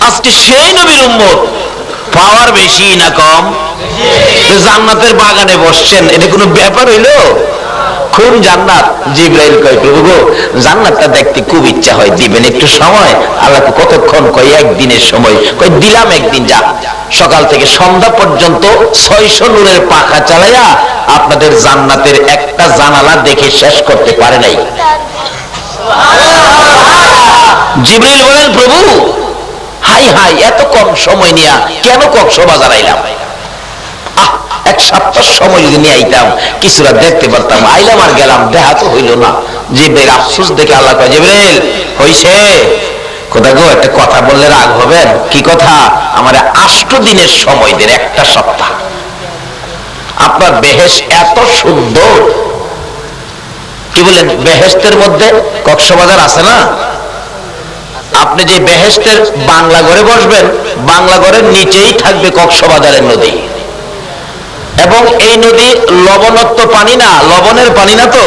আজকে সেই নবীর উম্মত পাওয়ার বেশি না কম? জান্নাতের বাগানে বসছেন, এটা কোনো ব্যাপার হইলো? কোন জান্নাত? জিবরাইল কয় প্রভু গো, জান্নাতটা দেখতে খুব ইচ্ছা হয়, দিবেন একটু সময়? আল্লাহ কতক্ষণ? কয় একদিনের সময়। কয় দিলাম একদিন, যা সকাল থেকে সন্ধ্যা পর্যন্ত 600 নূরের পাখা চালাইয়া আপনাদের জান্নাতের একটা জানালা দেখে শেষ করতে পারে নাই। জিবরাইল বলেন প্রভু, হাই হাই, এত কম সময় নিয়া কেন কক্সবাজার আইলাম? এক সপ্তাহ সময় যদি নিয়ে আইতাম কিছুটা দেখতে পারতাম। আইলাম আর গেলাম, দেখা তো হইল না। জিবরাইল আফসোস দেখে আল্লাহ কয়, জিবরাইল হইছে? কোথা গো, একটা কথা বললে রাগ হবেন? কি কথা? আমার 8 দিনের সময় দেন, একটা সপ্তাহ। আপনার বেহেশত এত সুন্দর, কি বলেন, বেহেশতের মধ্যে কক্সবাজার আছে না? আপনি যে বেহেশতের বাংলা ঘরে বসবেন, বাংলা ঘরের নিচেই থাকবে কক্সবাজারের নদী, এবং এই নদী লবণাক্ত পানি না, লবণের পানি না তো।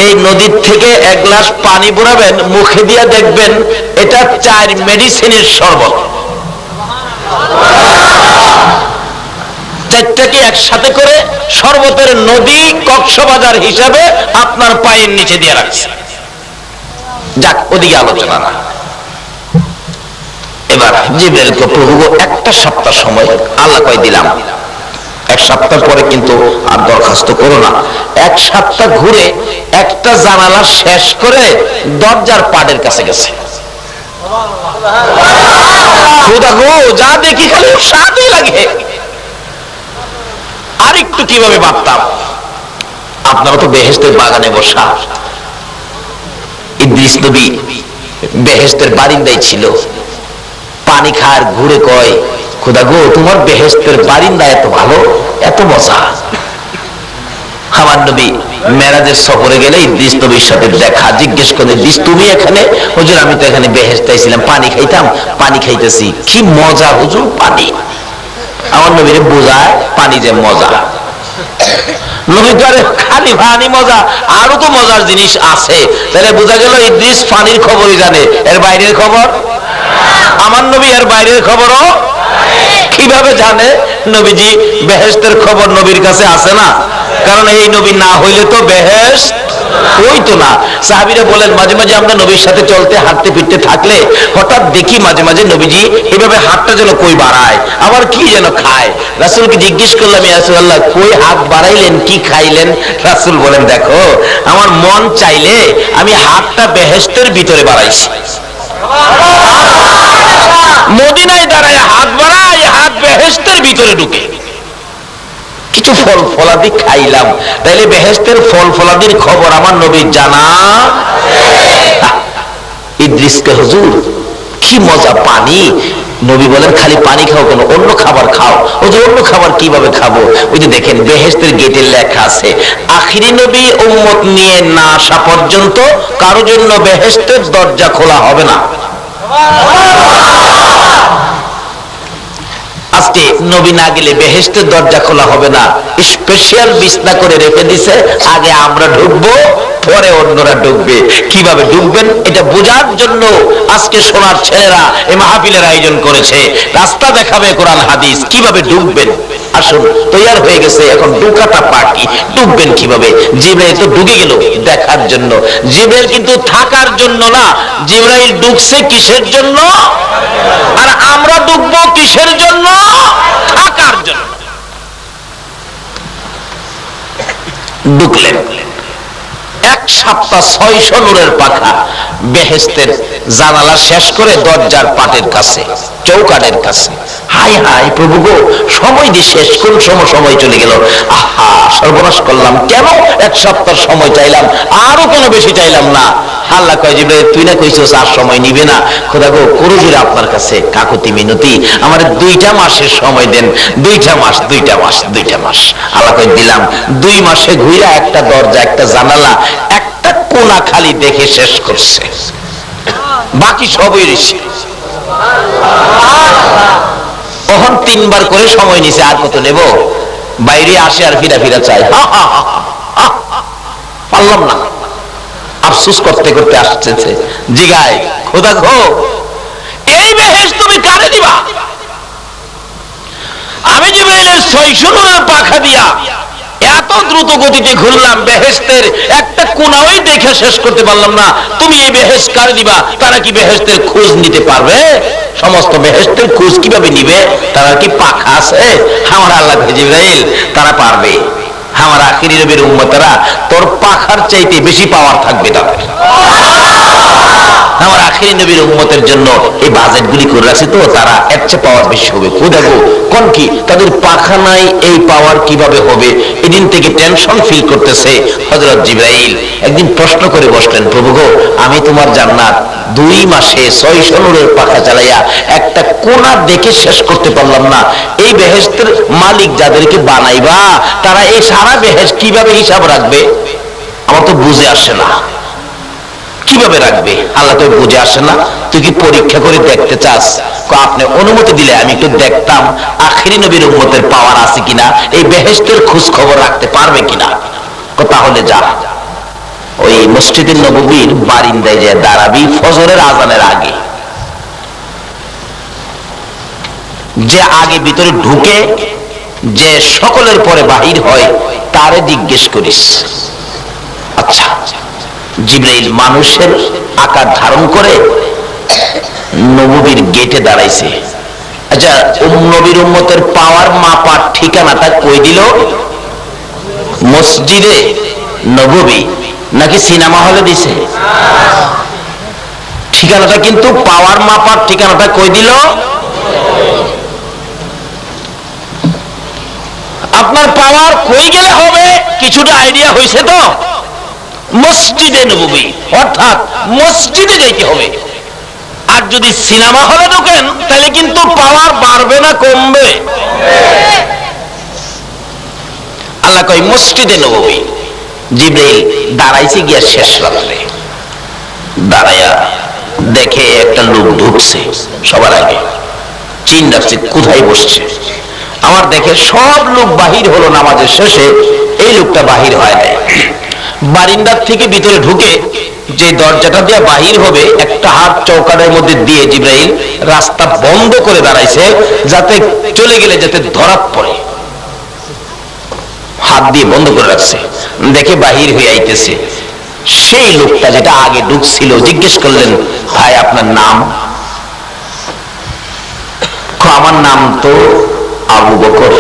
এই নদীর থেকে এক গ্লাস পানি বুড়াবেন, মুখে দিয়া দেখবেন এটা 4 মেডিসিনের শরবত। 4টাকে একসাথে করে শরবতের নদী কক্সবাজার হিসাবে আপনার পায়ের নিচে দিয়ে রাখছে। যাক, ওদিকে আলোচনা না। এবার জিবরাইল কে প্রভু একটা সপ্তাহ সময়। আল্লাহ কয় দিলাম। এক সপ্তাহ পরে কিন্তু আর দরখাস্ত করো না। এক সপ্তাহ ঘুরে একটা জানালা শেষ করে দরজার পাড়ের কাছে গেছে। খোদা গো, যা দেখি খালি শান্তি লাগে। আর একটু কিভাবে ভাবতাম, আপনারা তো বেহেশতের বাগানে বসা। ইদ্রিস নবী বেহেশতের বারিন্দায় ছিল, পানি খায় ঘুরে কয়, খোদা গো, তোমার বেহেশতের বারিন্দা এত ভালো, এত মজা। আমার নবী মেরাজের সফরে গেলে ইদ্রিস নবীর সাথে দেখা। জিজ্ঞেস করে, ইদ্রিস তুমি এখানে? হুজুর আমি তো এখানে বেহেশতে ছিলাম, পানি খাইতাম, পানি খাইতেছি, কি মজা হুজুর পানি। আমার নবীরে বোঝায় পানি যে মজা। নবী করে খালি পানি মজা, আরো তো মজার জিনিস আছে। তাহলে বোঝা গেল ইদ্রিস পানির খবরই জানে, এর বাইরের খবর। আমার নবী এর বাইরের খবরও কিভাবে জানে? নবীজি বেহেশতের খবর নবীর কাছে আছে না, কারণ এই নবী না হইলে তো বেহেশত হইতো না। সাহাবীরা বলেন, মাঝে মাঝে আমরা নবীর সাথে চলতে হাঁটতে ফিরতে থাকলে হঠাৎ দেখি মাঝে মাঝে নবীজি এভাবে হাতটা যেন কই বাড়ায়, আবার কি যেন খায়। রাসূলকে জিজ্ঞেস করলাম, ইয়া রাসূলুল্লাহ, কই হাত বাড়াইলেন, কি খাইলেন? রাসূল বলেন, দেখো আমার মন চাইলে আমি হাতটা বেহেশতের ভিতরে বাড়াইছি। মদিনায় দাঁড়ায় হাত বাড়ায়, হাত বেহেশতের ভিতরে ঢুকে। কিছু ফল ফলাদি খাইলাম, তাইলে বেহেশতের ফল ফলাদির খবর আমার নবীর জানা। ইদ্রিসকে, হুজুর কি মজা পানি। নবী বলেন, খালি পানি খাও কেন, অন্য খাবার খাও। হুজুর অন্য খাবার কিভাবে খাবো? ওই যে দেখেন বেহেশতের গেটে লেখা আছে, আখিরি নবী উম্মত নিয়ে না আসা পর্যন্ত কারো জন্য বেহেশতের দরজা খোলা হবে না। আজকে নবী না গেলে বেহেশতের দরজা খোলা হবে না। স্পেশাল বিছনা করে রেখে দিছে, আগে আমরা ঢুকবো, পরে অন্যরা ঢুকবে। কিভাবে ঢুকবেন এটা বোঝার জন্য আজকে সোনার ছেলেরা এই মাহফিলের আয়োজন করেছে। রাস্তা দেখাবে কোরআন হাদিস, কিভাবে ঢুকবেন। আসুন, তৈয়ার হয়ে গেছে, এখন ঢুকাটা বাকি। ঢুকবেন কিভাবে? জিবরাইল তো ঢুকে গেল দেখার জন্য, জিবরাইল কিন্তু থাকার জন্য না। জিবরাইল ঢুকছে কিসের জন্য? আর আমরা ঢুকবো কিসের জন্য? থাকার জন্য। ঢুকলেন, এক সপ্তাহ 600 নূরের পাখা বেহেশতের জানালা শেষ করে দরজার পাটের কাছে, চৌকাঠের কাছে। হাই হাই প্রভু গো, সময় দিয়ে শেষ, কোন সময় চলে গেল। আহা, সর্বনাশ করলাম। কেন এক সপ্তাহ সময় চাইলাম, আরো কেন বেশি চাইলাম না। আল্লাহ কয়, জিবরাইল তুই না কইছস আর সময় নিবে না। খোদা গো, করজুর আপনার কাছে কাকুতি মিনতি, আমার 2টা মাসের সময় দেন। 2টা মাস। আল্লাহ কয়, দিলাম। 2 মাসে ঘুরে একটা দরজা, একটা জানালা, একটা কোণা খালি দেখে শেষ করছে, বাকি সবই রয়েছে। তখন 3 বার করে সময় নিছে, আর কত নেব? বাইরে আসে আর ফিরা চাই। পারলাম না, আফসোস করতে করতে আসছে। জিগায়, খোদা গো, এই বেহেশত তুমি 600 নূরের পাখা দিয়া এত দ্রুত গতিতে ঘুরলাম, বেহেশতের একটা কোনাও দেখে শেষ করতে পারলাম না। তুমি এই বেহেশত কার দিবা? তারা কি বেহেশতের খোঁজ নিতে পারবে? সমস্ত বেহেশতের খোঁজ কিভাবে নিবে? তারা কি পাখা আছে? আমার আল্লাহ জিবরাইল, তারা পারবে। আমার আখিরি নবীর উম্মতেরা তোর পাখার চাইতে বেশি পাওয়ার থাকবে তাদের। আমার আখিরি নবীর উম্মতের জন্য এই বাজেটগুলি করে রাখছে, তো তারা এর চেয়ে পাওয়ার বেশি হবে। দেখো কোন কি তাদের পাখা নাই, এই পাওয়ার কিভাবে হবে? এদিন থেকে টেনশন ফিল করতেছে হযরত জিবরাইল। একদিন প্রশ্ন করে বসলেন, প্রভু গো, আমি তোমার জান্নাত 2 মাসে 600 নূরের পাখা চালাইয়া একটা কোনা দেখে শেষ করতে পারলাম না। এই বেহেশতের মালিক যাদেরকে বানাইবা, তারা এই সারা বেহেশত কিভাবে হিসাব রাখবে? আমার তো বুঝে আসে না, কিভাবে রাখবে? আল্লাহ তো বুঝে আসে না। তুই কি পরীক্ষা করে দেখতে চাস? আপনি অনুমতি দিলে আমি একটু দেখতাম আখিরি নবীর উম্মতের পাওয়ার আছে কিনা, এই বেহেশতের খোঁজ খবর রাখতে পারবে কিনা। তাহলে যা, ওই মসজিদে নববীর বারিন্দায় যে দাঁড়াবি ফজরের আজানের আগে, যে আগে ভিতরে ঢুকে যে সকলের পরে বাহির হয়, তারে জিজ্ঞেস করিস। আচ্ছা, জিবরাইল মানুষের আকার ধারণ করে নববীর গেটে দাঁড়াইছে। আচ্ছা, নবীর উম্মতের পাওয়ার মাপার ঠিকানাটা কই দিল? মসজিদে নববী নাকি সিনেমা হলে দিছে? ঠিকানাটা কিন্তু পাওয়ার মাপার ঠিকানাটা কই দিল? আপনার পাওয়ার কই গেলে হবে কিছুটা আইডিয়া হয়েছে তো? মসজিদে নববী, অর্থাৎ মসজিদে যাইতে হবে। আর যদি সিনেমা হলে ঢোকেন তাহলে কিন্তু পাওয়ার বাড়বে না কমবে? আল্লাহ কয় মসজিদে নববী। জিবরাইল দাঁড়াইছে গিয়া শেষ রাত্রে, দাঁড়াইয়া দেখে একটা লোক ঢুকছে সবার আগে। চিন রাখছে কোথায় বসছে। আমার দেখে সব লোক বাহির হলো নামাজের শেষে, এই লোকটা বাহির হয় নাই। বারিন্দার থেকে ভিতরে ঢুকে যে দরজাটা দিয়ে বাহির হবে, একটা হাত চৌকাঠের মধ্যে দিয়ে জিবরাইল রাস্তা বন্ধ করে দাঁড়াইছে, যাতে চলে গেলে যাতে ধরা পড়ে, হাত দিয়ে বন্ধ করে রাখছে। দেখে বাহির হয়ে আইতেছে সেই লোকটা যেটা আগে ঢুকছিল। জিজ্ঞেস করলেন, ভাই আপনার নাম? আমার নাম তো আবু বকর।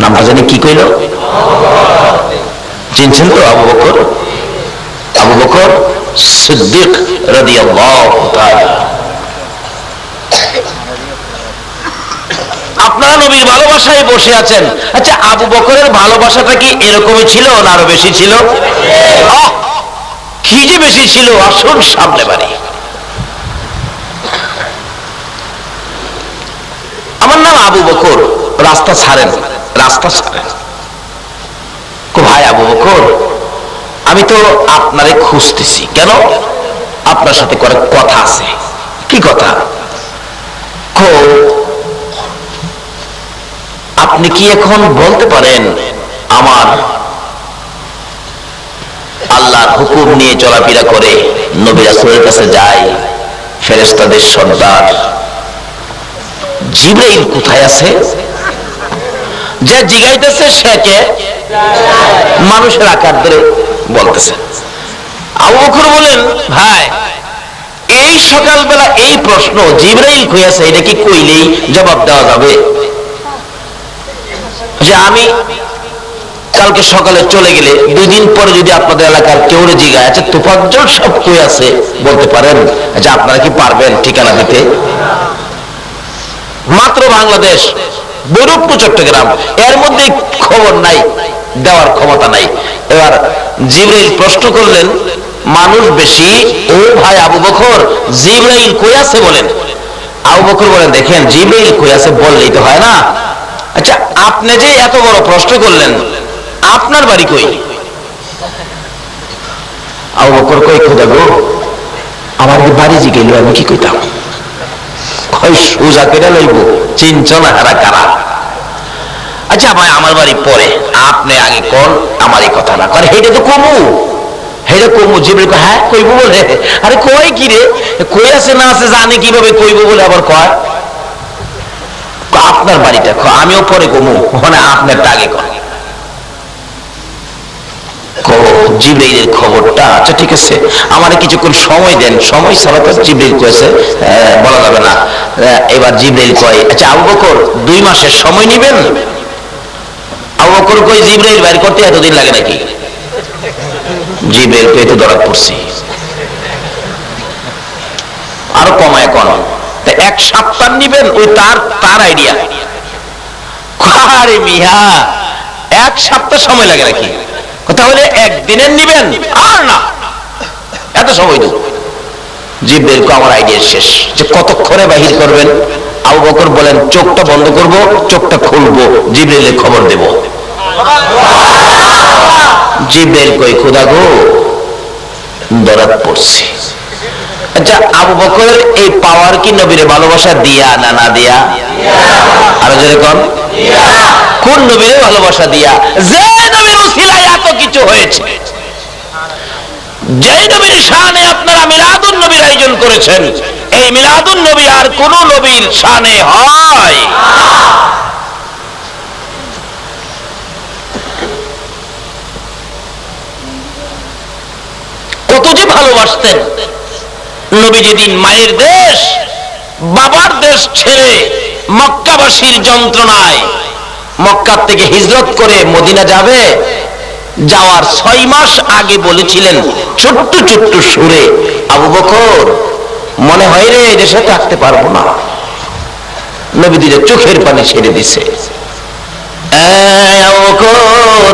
নামটা জানি কি কইল? চিনছেন তো আবু বকর? আবু বকর সিদ্দিক রাদিয়াল্লাহু তাআলা। আপনারা নবীর ভালোবাসায় বসে আছেন। আচ্ছা, আবু বকরের ভালোবাসাটা কি এরকমই ছিল না আরো বেশি ছিল? কি যে বেশি ছিল! আসুন সামনে বাড়ি। আমার নাম আবু বকর। রাস্তা ছাড়েন, রাস্তা ছাড়েন। ভাই আবু বকর, আমি তো আপনারে খুঁজতেছি। কেন? আপনার সাথে করে কথা আছে। কি কথা? আপনি কি এখন বলতে পারেন আমার আল্লাহর হুকুম নিয়ে চলাফেরা করে, নবী রাসূলের কাছে যায়, ফেরেশতাদের সর্দার জিবরাইল কোথায় আছে? যে জিগাইতেছে সে কে? মানুষের আকার ধরে বলতেছে। আবু বকর বলেন, ভাই এই সকালবেলা এই প্রশ্ন জিবরাইল কই আছে, এটা কি কইলেই জবাব দেওয়া যাবে? যে আমি কালকে সকালে চলে গেলে 2 দিন পরে যদি আপনাদের এলাকার কেউ জিগায়, আচ্ছা তোফাজ্জল সব কই আছে বলতে পারেন? আচ্ছা আপনারা কি পারবেন ঠিকানা দিতে? মাত্র বাংলাদেশ, বৈরূপপুর, চট্টগ্রাম, এর মধ্যে খবর নাই, দেওয়ার ক্ষমতা নাই। এবার জিবরাইল প্রশ্ন করলেন, মানুষ বেশি, ও ভাই আবু বকর জিবরাইল কই আছে বলেন। আবু বকর বলেন, দেখেন জিবরাইল কই আছে বললেই তো হয় না। আচ্ছা আপনি যে এত বড় প্রশ্ন করলেন, আপনার বাড়ি কই? আবু বকর কই, খোদা গো, আমার বাড়ি জিগাইল আমি কি কইতাম? সোজা কেটে লইব, চিনছ না হারা কারা? আচ্ছা ভাই আমার বাড়ি পরে, আপনি আগে কোন আমার এই কথা না করে, হেটা তো কমু, হেটা কমু। জিবরাইল কয়, হ্যাঁ কইব বলে? আরে কয় কি রে? কই আছে না আছে জানে কিভাবে কইব বলে আবার কয়? আপনার বাড়িটা আমিও পরে কমু, ওখানে আপনারটা আগে কর। জিবরাইলের খবরটা, আচ্ছা ঠিক আছে আমার কিছুক্ষণ সময় দেন। সময় ছাড়া তো জিবরাইল কয়েছে বলা যাবে না। এবার জিবরাইল কয়, আচ্ছা আবু বকর 2 মাসের সময় নেবেন? আবু বকর কই, জিবরাইল বাইর করতে এতদিন লাগে নাকি? জিবরাইল কই, তো ধরা পড়ছি, আরো কমায় কোন 1 সপ্তাহ নিবেন? ওই তার আইডিয়া। আরে মিয়া 1 সপ্তাহ সময় লাগে নাকি? তাহলে 1 দিনের নিবেন? আর না, এত সময় দেব। জিবরাইল কো, আমার আইডিয়া শেষ, যে কতক্ষণে বাহির করবেন? আবু বকর বলেন, চোখটা বন্ধ করব, চোখটা খুলবো, জিবরাইলের খবর দেব। জিবরাইল কই, খোদা গো দরাত পড়ছে। আচ্ছা আবু বকর এই পাওয়ার কি নবীর ভালোবাসা দিয়া না না দিয়া? আরো জোরে কোন, কোন নবীর ভালোবাসা দিয়া? যে নবীর উসিলায় এত কিছু হয়েছে, যে নবীর শানে আপনারা মিলাদুন নবীর আয়োজন করেছেন, এই মিলাদুন নবী আর কোন নবীর শানে হয়? কত যে ভালোবাসতেন নবী। যেদিন মায়ের দেশ বাবার দেশ ছেড়ে মক্কাবাসীর যন্ত্রণায় মক্কা থেকে হিজরত করে মদিনা যাবে, যাওয়ার 6 মাস আগে বলেছিলেন ছোট্ট ছোট্ট সুরে, আবু বকর মনে হয় রে দেশে থাকতে পারবো না। নবী দিলে চোখের পানি ছেড়ে দিছে, আবু বকর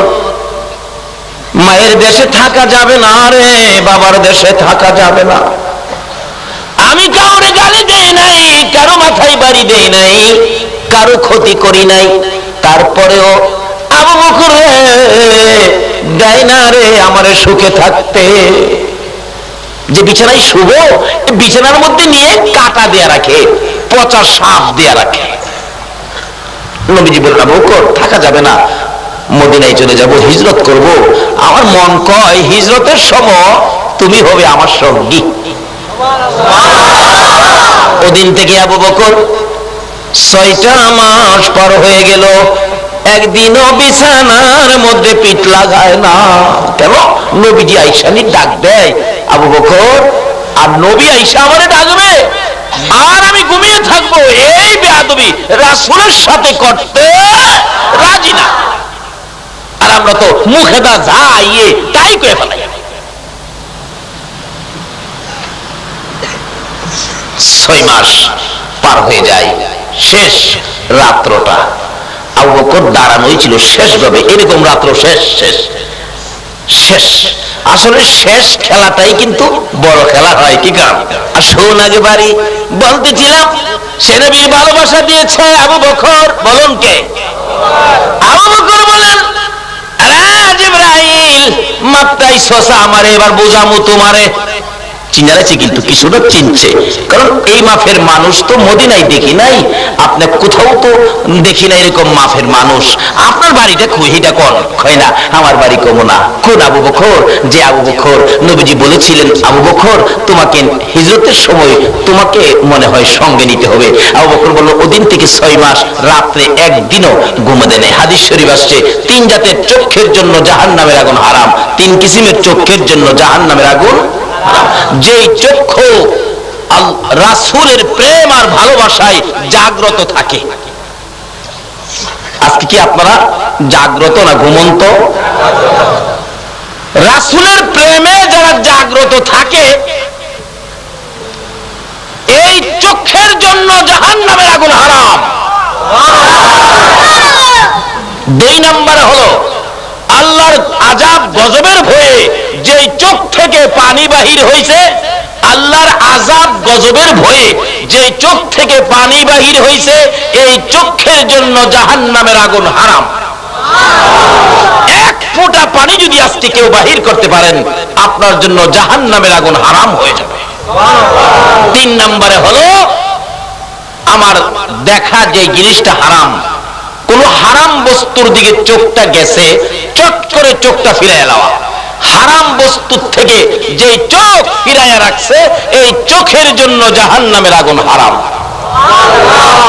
মায়ের দেশে থাকা যাবে না রে, বাবার দেশে থাকা যাবে না। আমি কাউরে গালি দেই নাই, কারো মাথায় বাড়ি দেই নাই, কারো ক্ষতি করি নাই, তারপরেও আবু বকর দেয় না রে আমারে সুখে থাকতে। যে বিছানায় শুভ, বিছানার মধ্যে নিয়ে কাটা দেয়া রাখে, পচা সাপ দেয়া রাখে। নবীজি বললেন, আবু বকর থাকা যাবে না, মদিনায় চলে যাব, হিজরত করব। আমার মন কয় হিজরতের সময় তুমি হবে আমার সঙ্গী। ওদিন থেকে আবু বকর 6টা মাস পার হয়ে গেল, একদিনও বিছানার মধ্যে পিঠ লাগায় না। কেন? নবীজি আইসানি ডাক দেয়, আবু বকর আর নবী আইসা আমারে ডাকবে আর আমি ঘুমিয়ে থাকবো, এই বেয়াদবি রাসূলের সাথে করতে রাজি না। আর আমরা তো মুখেদা যা আইয়ে তাই কয়ে ফেলাই। 6 মাস পার হয়ে যায়, শেষ রাত্রটা আবু বকর দাঁড়ানোই ছিল শেষ ভাবে, এরকম রাত্র শেষ শেষ শেষ। আসলে শেষ খেলাটাই কিন্তু বড় খেলা হয়, কি কারণ? আসুন আগে বাড়ি বলতেছিলাম, সে নবীর ভালোবাসা দিয়েছে আবু বকর। বলুন কে? আবু বকর বলেন, জিবরাইল মাত্রাই শশা আমারে, এবার বুঝামু তোমারে। চিনারেছে কিন্তু কিছুটা চিনছে, কারণ এই মাফের মানুষ তো মদিনায় দেখি নাই, আপনি কোথাও তো দেখি না এরকম মাফের মানুষ। আপনার বাড়িটা কহিটা কোন? কয় না আমার বাড়ি কমো না। কোন আবু বকর? যে আবু বকর নবীজি বলেছিলেন, আবু বকর তোমাকে হিজরতের সময় তোমাকে মনে হয় সঙ্গে নিতে হবে। আবু বকর বলল, ওদিন থেকে 6 মাস রাত্রে একদিনও ঘুমাতে নেই। হাদিস শরীফ আসছে 3 জাতের চোখের জন্য জাহান্নামের আগুন হারাম, 3 কিসিমের চোখের জন্য জাহান্নামের আগুন। যেই চক্ষু রাসূলের প্রেম আর ভালোবাসায় জাগ্রত থাকে। আজকে কি আপনারা জাগ্রত না ঘুমন্ত? রাসূলের প্রেমে যারা জাগ্রত থাকে, এই চক্ষের জন্য জাহান্নামের আগুন হারাম। 2 নম্বরে হলো আল্লাহর আযাব গজবের ভয়ে যেই চোখ থেকে পানি বাহির হইছে, আল্লাহর আযাব গজবের ভয়ে যেই চোখ থেকে পানি বাহির হইছে, এই চোখের জন্য জাহান্নামের আগুন হারাম। 1 ফোঁটা পানি যদি আজকে কেউ বাহির করতে পারেন, আপনার জন্য জাহান্নামের আগুন হারাম হয়ে যাবে। 3 নম্বরে হলো আমার দেখা যে জিনিসটা হারাম, কোন হারাম বস্তুর দিকে চোখটা গেছে, চট করে চোখটা ফিরাইয়া দেওয়া। হারাম বস্তুর থেকে যে চোখ ফিরাইয়া রাখছে, এই চোখের জন্য জাহান্নামের আগুন হারাম।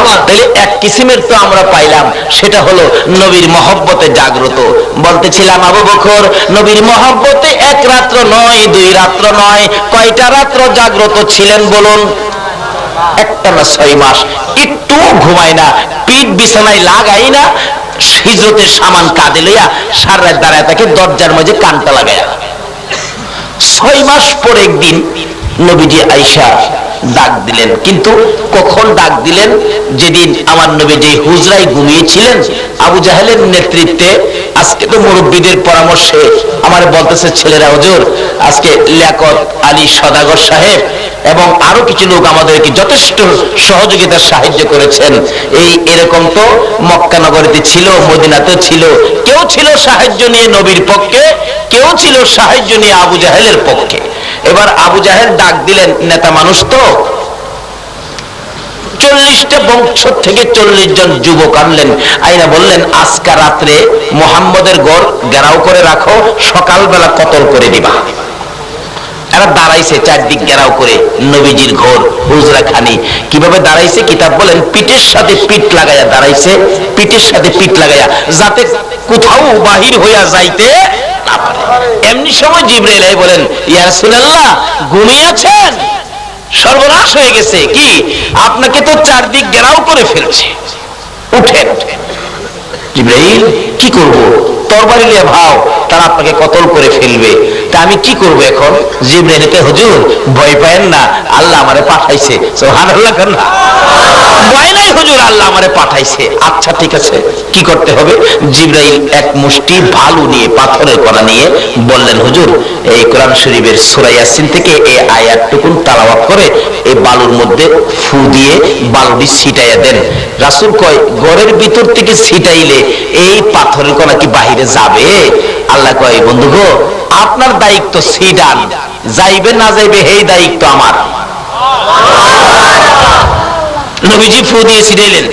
তাহলে এক কিসিমের তো আমরা পাইলাম, সেটা হলো নবীর মহব্বতে জাগ্রত। বলতেছিলাম আবু বকর নবীর মহব্বতে এক রাত্র নয়, দুই রাত্র নয়, কয়টা রাত্র জাগ্রত ছিলেন বলুন? একটা না 6 মাস। একটু ঘুমায় না, পিঠ বিছানায় লাগাই না, হিজরতের সামান কাঁধে লইয়া সারা রাত দাঁড়ায় থাকে, দরজার মাঝে কানটা লাগায়া। 6 মাস পরে একদিন নবীজি আয়েশা ডাক দিলেন। কিন্তু কখন ডাক দিলেন? যেদিন আমার নবী যে হুজরায় ঘুমিয়েছিলেন আবু জাহেলের নেতৃত্বে। আজকে তো মুরব্বীদের পরামর্শে আমার বলতেছে ছেলেরা, হুজুর আজকে লিয়াকত আলী সদাগর সাহেব এবং আরো কিছু লোক আমাদেরকে যথেষ্ট সহযোগিতার সাহায্য করেছেন। এরকম তো মক্কা নগরীতে ছিল, মদিনাতে ছিল। কেউ ছিল সাহায্য নিয়ে নবীর পক্ষে, কেউ ছিল সাহায্য নিয়ে আবু জাহেলের পক্ষে। এবার আবু জাহেল ডাক দিলেন, নেতা মানুষ তো, 40টা বংশ থেকে 40 জন যুবক আনলেন, আইনা বললেন আজকা রাত্রে মুহাম্মদের ঘর ঘেরাও করে রাখো, সকালবেলা কতল করে দিবা। এরা দাঁড়াইছে চারদিক ঘেরাও করে নবীজির ঘর হুজরা খানি। কিভাবে দাঁড়াইছে? কিতাব বলেন পিঠের সাথে পিঠ লাগাইয়া দাঁড়াইছে, পিঠের সাথে পিঠ লাগাইয়া, যাতে কোথাও বাহির হইয়া যাইতে না পারে। এমনি সময় জিবরাইল বলেন, ইয়া রাসূলুল্লাহ ঘুমিয়েছেন, সর্বনাশ হয়ে গেছে। কি? আপনাকে তো চারদিক ঘেরাও করে ফেলছে, উঠেন। জিবরাইল, কি করব? তরবারি নিয়ে ভাও, তারা আপনাকে কতল করে ফেলবে, তা আমি কি করব এখন? জিবরাইলকে, হুজুর ভয় পায়েন না, আল্লাহ আমারে পাঠাইছে। সুবহানাল্লাহ। ভয় নাই হুজুর, আল্লাহ আমারে পাঠাইছে। আচ্ছা ঠিক আছে, কি করতে হবে? জিবরাইল এক মুষ্টি ভালু নিয়ে, পাথরের কণা নিয়ে বললেন, হুজুর এই কোরআন শরীফের সূরা ইয়াসিন থেকে এই আয়াতটুকুন তেলাওয়াত করে এই বালুর মধ্যে ফু দিয়ে বালুটি ছিটাইয়া দেন। রাসূল কয়, ঘরের ভিতর থেকে ছিটাইলে এই পাথরের কণা কি বাহিরে যাবে? আল্লাহ কয়, বন্ধু গো, আপনার দায়িত্ব ছিটান, যাইবে না যাইবে এই দায়িত্ব আমার। নবীজি ফু দিয়ে ছিটাইলেন।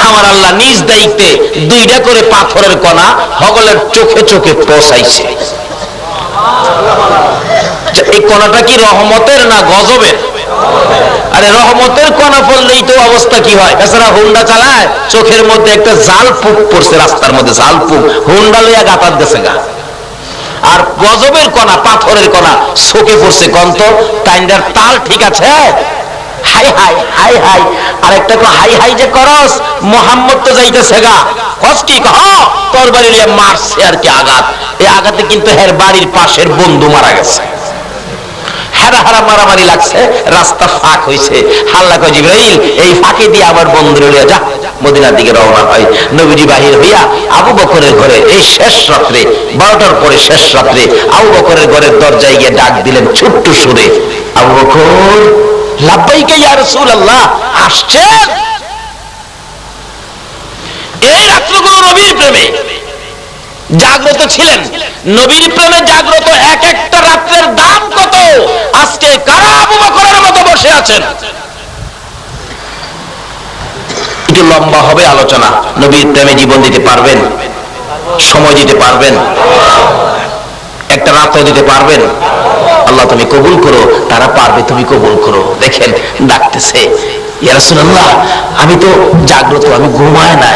আমার আল্লাহ নিজ দায়িত্বে 2টা করে পাথরের কণা হগলের চোখে চোখে পৌঁছাইছে। এই কণাটা কি রহমতের না গজবের? আরে রহমতের কণা পড়লেই তো অবস্থা কি হয়? এছাড়া হুন্ডা চালায়, চোখের মধ্যে একটা জাল পুক পড়ছে, রাস্তার মধ্যে জাল পুক, হুন্ডা লইয়া গাতার দেশে গা। আর গজবের কণা, পাথরের কণা চোখে পড়ছে, কন্ত টাইন্ডার তাল ঠিক আছে, হাই হাই হাই হাই। আর একটা হাই হাই যে করস, মোহাম্মদ তো যাইতেছে গা, কস কি কহ, তরবারি নিয়ে মারছে আর কি আঘাত। এই আঘাতে কিন্তু হের বাড়ির পাশের বন্ধু মারা গেছে, হারা হারা মারামারি লাগছে, রাস্তা ফাঁক হয়েছে। হাল্লা কয়, জিবরাইল এই ফাঁকে দিয়ে আবার বন্ধুরে লিয়ে যা। মদিনার দিকে রওনা হয়। নবীজি বাহির হইয়া আবু বকরের ঘরে, এই শেষ রাত্রে 12টার পরে শেষ রাত্রে আবু বকরের ঘরের দরজায় গিয়ে ডাক দিলেন ছোট্ট সুরে, আবু বকর, লাব্বাইকা ইয়া রাসূলুল্লাহ, আসছেন? এই রাত্রগুলো নবীর প্রেমে জাগ্রত ছিলেন। নবীর প্রেমে জাগ্রত এক একটা রাত্রের দাম কত? আজকে কারা আবু বকরের মতো বসে আছেন? একটু লম্বা হবে আলোচনা। নবীর প্রেমে জীবন দিতে পারবেন? সময় দিতে পারবেন? একটা রাত দিতে পারবেন? আল্লাহ তুমি কবুল করো। তারা পারবে, তুমি কবুল করো। দেখেন ডাকতেছে, ইয়া রাসূলুল্লাহ আমি তো জাগ্রত, আমি ঘুমায় না।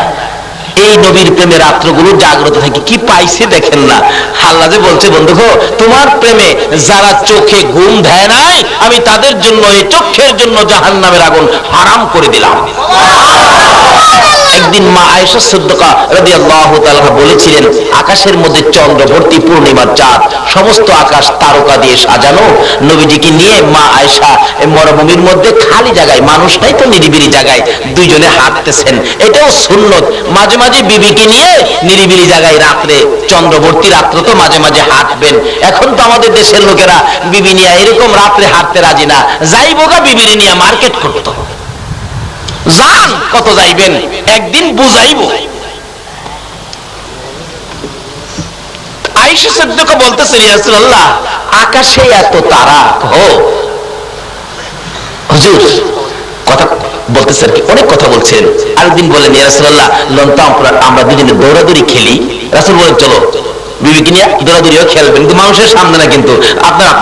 এই নবীর প্রেমে রাত্রগুলো জাগ্রত থেকে কি পাইছে দেখেন না। আল্লাহ যে বলছে, বন্ধু গো, তোমার প্রেমে যারা চোখে ঘুম দেয় নাই, আমি তাদের জন্য, এই চোখের জন্য জাহান্নামের আগুন হারাম করে দিলাম। একদিন মা আয়েশা সিদ্দিকা রাদিয়াল্লাহু তাআলা বলেছিলেন, আকাশের মধ্যে চন্দ্র ভর্তি পূর্ণিমার চাঁদ, সমস্ত আকাশ তারকা দিয়ে সাজানো। নবীজিকে নিয়ে মা আয়েশা মরুভূমির মধ্যে খালি জায়গায়, মানুষ নাই তো, নিরিবিলি জায়গায় দুইজনে হাঁটতেছেন। এটাও সুন্নত। মাঝে মাঝে বিবিকে নিয়ে নিরিবিলি জায়গায় রাত্রে, চন্দ্রবর্তী রাত্রে তো মাঝে মাঝে হাঁটবেন। এখন তো আমাদের দেশের লোকেরা বিবি নিয়ে এরকম রাত্রে হাঁটতে রাজি না। যাইবো গা বিবি নিয়ে মার্কেট করতো, যান কত যাইবেন, একদিন বুঝাইবো। আয়েশা সিদ্দিকা বলতেছেন, ইয়া রাসূলুল্লাহ আকাশে এত তারা, হুজুর কথা বলতেছেন কি, অনেক কথা বলছেন। আরেকদিন বলেন, ইয়া রাসূলুল্লাহ লন্তা আমরা দুজনে দৌড়াদৌড়ি খেলি। রাসূল বলেন, চলো বিবিকে নিয়ে দৌড়াদৌড়িও খেলবেন, কিন্তু মানুষের সামনে না, কিন্তু আপনারা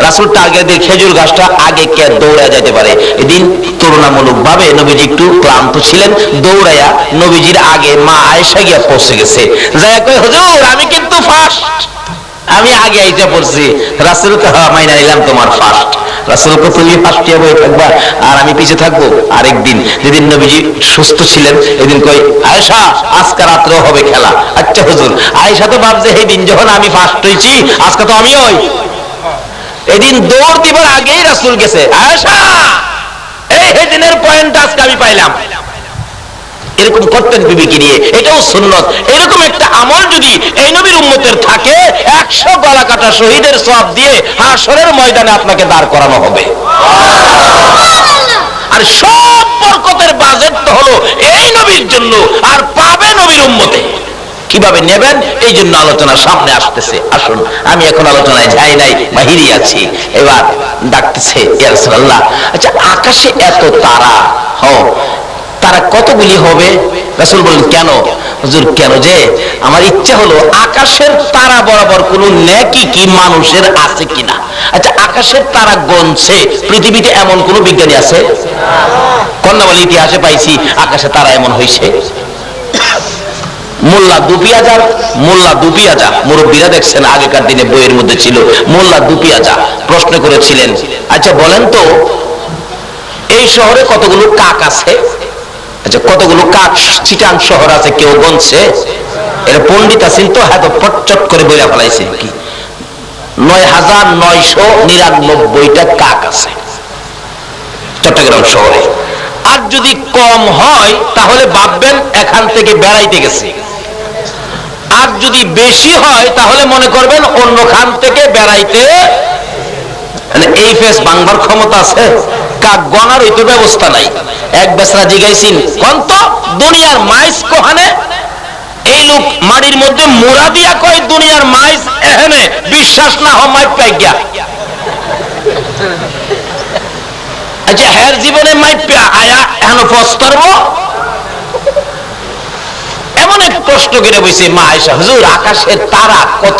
রাসূল টার্গেট দিয়ে খেজুর গাছটা আগে কে দৌড়া যেতে পারে। এদিন তুলনামূলক ভাবে নবীজি একটু ক্লান্ত ছিলেন, দৌড়াইয়া নবীজির আগে মা আয়েশা গিয়া পৌঁছে গেছে। যাই কই হুজুর আমি কিন্তু ফার্স্ট, আমি আগে আইসা পড়ছি। রাসূল কে মাইনা নিলাম তোমার ফার্স্ট। রাসূল কে তুমি ফার্স্ট হয়ে থাকবা আর আমি পিছে থাকবো। আরেকদিন যেদিন নবীজি সুস্থ ছিলেন এদিন কই আয়েশা আজকে রাত্রেও হবে খেলা। আচ্ছা হুজুর। আয়েশা তো ভাবছে এই দিন যখন আমি ফার্স্ট হইছি আজকে তো আমি হই। এদিন দৌড় দিবার আগেই রাসূল গেছে, আয়েশা এই দিনের পয়েন্ট আজকে আমি পাইলাম। এরকম করতেন বিবিকে নিয়ে, এটাও সুন্নত। এরকম একটা আমল যদি এই নবীর উম্মতের থাকে 100 গলা কাটা শহীদের সওয়াব দিয়ে হাশরের ময়দানে আপনাকে দাঁড় করানো হবে। আর সব বরকতের বাজেট তো হলো এই নবীর জন্য, আর পাবে নবীর উম্মতে। কিভাবে নেবেন এই জন্য আলোচনা সামনে আসতেছে। আসুন, আমি এখন আলোচনায় যাই নাই, বাহিরে আছি। এবার ডাকতেছে ইয়া রাসূলুল্লাহ, আচ্ছা আকাশে এত তারা, তারা কতগুলি হবে? রাসূল বললেন কেন? হুজুর কেন যে আমার ইচ্ছা হলো আকাশের তারা বরাবর কোন নেকি কি মানুষের আছে কিনা। আচ্ছা আকাশের তারা গণছে পৃথিবীতে এমন কোন বিজ্ঞানী আছে? কন্যা বলে ইতিহাসে পাইছি আকাশে তারা এমন হইছে। মোল্লা দুপিয়াজা, মোল্লা দুপিয়াজা মুরব্বীরা দেখছেন আগেকার দিনে বইয়ের মধ্যে ছিল। মোল্লা দুপিয়াজা প্রশ্ন করেছিলেন, আচ্ছা বলেন তো এই শহরে কতগুলো কাক আছে? আচ্ছা কতগুলো কাক চিটাং শহর আছে কেউ গণছে? এর পণ্ডিত আছেন তো হয়তো পটচট করে বইলা ফেলাইছে কি ৯৯৯৯টা কাক আছে চট্টগ্রাম শহরে। আর যদি কম হয় তাহলে ভাববেন এখান থেকে বেড়াইতে গেছে, আর যদি বেশি হয় তাহলে মনে করবেন অন্য খান থেকে বেড়াইতে। এই ফেস বাংবার ক্ষমতা আছে? কাক গণার ওই তো ব্যবস্থা নাই। এক বেসরা জিগাইছিন কন্ত দুনিয়ার মাইস কোহানে? এই লোক মাটির মধ্যে মুড়া দিয়া কয় দুনিয়ার মাইস এখানে, বিশ্বাস না হয় মাইক পাই গিয়া। আচ্ছা হের জীবনে মাইক আয়া এখন পস্তরব? এমন এক প্রশ্ন করে বইছে মা আয়েশা, হুজুর আকাশের তারা কত,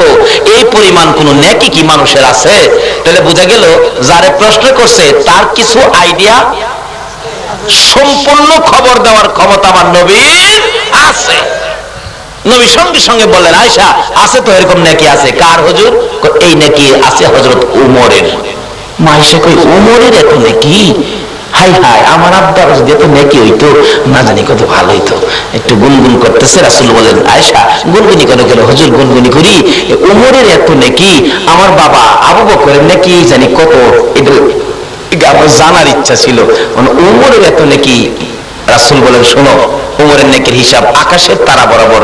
এই পরিমাণ কোন নেকি কি মানুষের আছে? তাহলে বোঝা গেল যারে প্রশ্ন করছে তার কিছু আইডিয়া, সম্পূর্ণ খবর দেওয়ার ক্ষমতা আমার নবীর আছে। নবী সঙ্গে সঙ্গে বললেন আয়েশা আছে তো এরকম নেকি আছে। কার হুজুর? এই নেকি আছে হযরত উমরের। মা আয়েশা কই উমরের এত নেকি? হাই হাই আমার আব্বার যদি এত নেকি হইতো না জানি কত ভালো হইতো। একটু গুনগুন করতেছে। রাসূল বলেন আয়েশা গুনগুনি কেন? হুজুর গুনগুনি করি, উমরের এত নেকি, আমার বাবা আবু বকরের নেকি জানি কত, এটা আমার জানার ইচ্ছা ছিল। উমরের এত নেকি। রাসূল বলেন শোনো উমরের নেকির হিসাব আকাশের তারা বরাবর,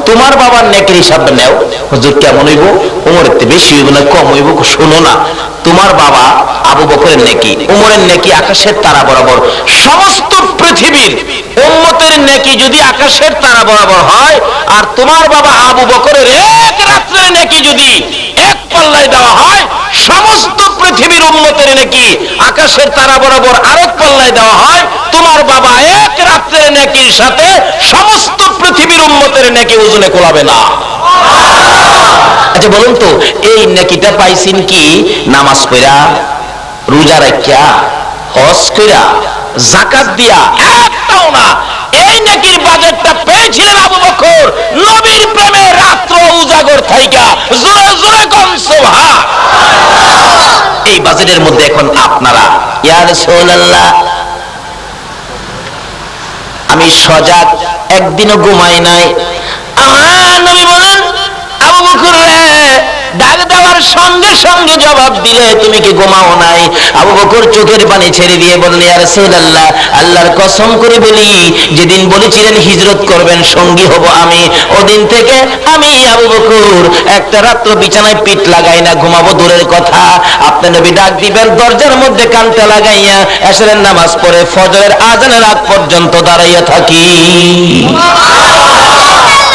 তোমার বাবার নেকির হিসাব নেও। হুজুর কেমন হইব? উমরের তে বেশি হইব না কম হইব? শোনো না, তোমার বাবা আবু বকরের নেকি, উমরের নেকি আকাশের তারা বরাবর। সমস্ত পৃথিবীর উম্মতের নেকি যদি আকাশের তারা বরাবর হয়, আর তোমার বাবা আবু বকরের এক রাত্রের নেকি যদি এক পাল্লায় দেওয়া হয়, সমস্ত পৃথিবীর উম্মতের নেকি আকাশের তারা বরাবর আরেক পাল্লায় দেওয়া হয়, তোমার বাবা এক রাত্রের নেকির সাথে সমস্ত পৃথিবীর উম্মতের নেকি ওজনে কোলাবে না। আচ্ছা বলুন তো এই নেকিটা পাইছেন কি নামাজ পড়া, রোজা রাখিয়া, হজ কইরা, যাকাত দিয়া? একটাও না। এই নেকির বাজেটটা পেয়েছিলেন আবু বকর নবীর প্রেমে রাত্র উজাগর থাইকা। জোরে জোরে কোন সুবহান। এই বাজেটের মধ্যে এখন আপনারা ইয়া রাসূলুল্লাহ আমি সজাগ, একদিনও ঘুমাই নাই। আমার নবী বলেন আবু বকর রে, ডাক দেওয়ার সঙ্গে সঙ্গে জবাব দিলে তুমি কি ঘুমাও নাই? আবু বকর চোখের পানি ছেড়ে দিয়ে বললেন ইয়া রাসূলুল্লাহ আল্লাহর কসম করে বলি যেদিন বলেছিলেন হিজরত করবেন সঙ্গী হব আমি, ওদিন থেকে আমি আবু বকর একটা রাত্র বিছানায় পিঠ লাগাই না, ঘুমাবো দূরের কথা। আপনার নবী ডাক দিবেন দরজার মধ্যে কানটা লাগাইয়া এশারের নামাজ পড়ে ফজরের আজানের আগ পর্যন্ত দাঁড়াইয়া থাকি।